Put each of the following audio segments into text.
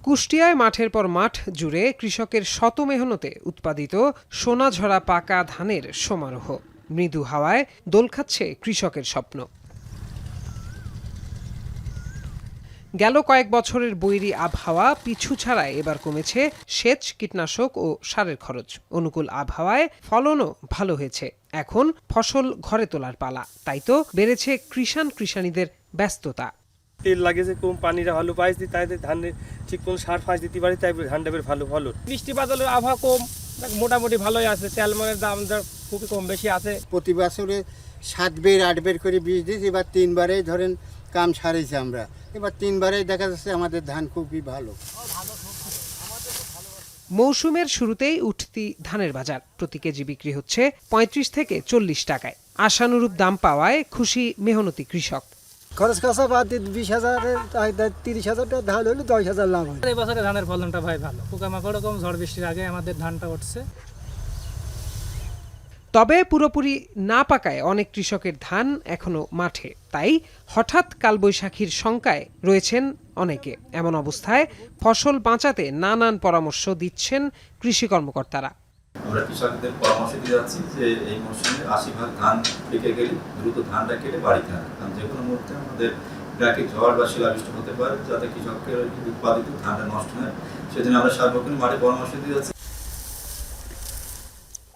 কুষ্টিয়ায় মাঠের পর মাঠ জুড়ে কৃষকের শত মেহনতে উৎপাদিত সোনাঝরা পাকা ধানের সমারোহ। মৃদু হাওয়ায় দোল খাচ্ছে কৃষকের স্বপ্ন। গেল কয়েক বছরের বৈরী আবহাওয়া পিছু ছাড়ায় এবার কমেছে সেচ, কীটনাশক ও সারের খরচ। অনুকূল আবহাওয়ায় ফলনও ভালো হয়েছে। এখন ফসল ঘরে তোলার পালা, তাই তো বেড়েছে কৃষাণীদের ব্যস্ততা। তেল লাগে যে কম, পানিটা ভালো পাইছি, তাই ধানের ঠিক কোন সার ফাঁস দিতে পারি, তাই ধানটা বের ভালো ফলন। বৃষ্টি বাদলের আবহাওয়া কম, মোটামুটি ভালোই আছে। তেল মানের দাম খুবই কম বেশি আছে। প্রতি বছরে 7 বের 8 বের করে বীজ দিয়েছি, এবার 3 বারেই ধরেন কাম সারিয়েছি আমরা। এবার 3 বারেই দেখা যাচ্ছে আমাদের ধান খুবই ভালো। মৌসুমের শুরুতেই উঠতি ধানের বাজার প্রতি কেজি বিক্রি হচ্ছে 35 থেকে 40 টাকায়। আশানুরূপ দাম পাওয়ায় খুশি মেহনতি কৃষক। খরচ খরচা বাদ দিয়ে 20,000 30,000 টাকা ধান হলে 10,000 লাভ হয়। এই বছরে ধানের ফলনটা ভাই ভালো, পোকামাকড় কম, ঝড় বৃষ্টির আগে আমাদের ধানটা উঠছে। তবে পুরোপুরি না পাকায় অনেক কৃষকের ধান এখনো মাঠে, তাই হঠাৎ কালবৈশাখীর শঙ্কায় রয়েছেন অনেকে। এমন অবস্থায় ফসল বাঁচাতে নানান পরামর্শ দিচ্ছেন কৃষি কর্মকর্তারা। আমরা কৃষকদের পরামর্শ দিয়ে যাচ্ছি যে এই মৌসুমে 80% ধান পেকে গেলে দ্রুত ধানটা কেটে বাড়িতে আনা, কারণ যে কোনো মুহূর্তে আমাদের প্রাকৃতিক ঝড় বা শিলাবৃষ্টি হতে পারে, যাতে কৃষকের উৎপাদিত ধানটা নষ্ট হয়। সেজন্য আমরা সার্বক্ষণিক মাঠে পরামর্শ দিয়ে যাচ্ছি।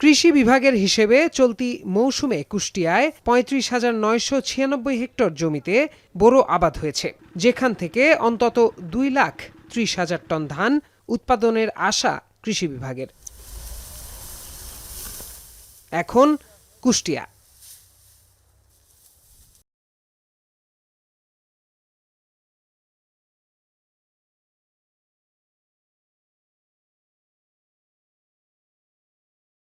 কৃষি বিভাগের হিসেবে চলতি মৌসুমে কুষ্টিয়ায় 35,996 হেক্টর জমিতে বোরো আবাদ হয়েছে, যেখান থেকে অন্তত 2,30,000 টন ধান উৎপাদনের আশা কৃষি বিভাগের। এখন কুষ্টিয়া।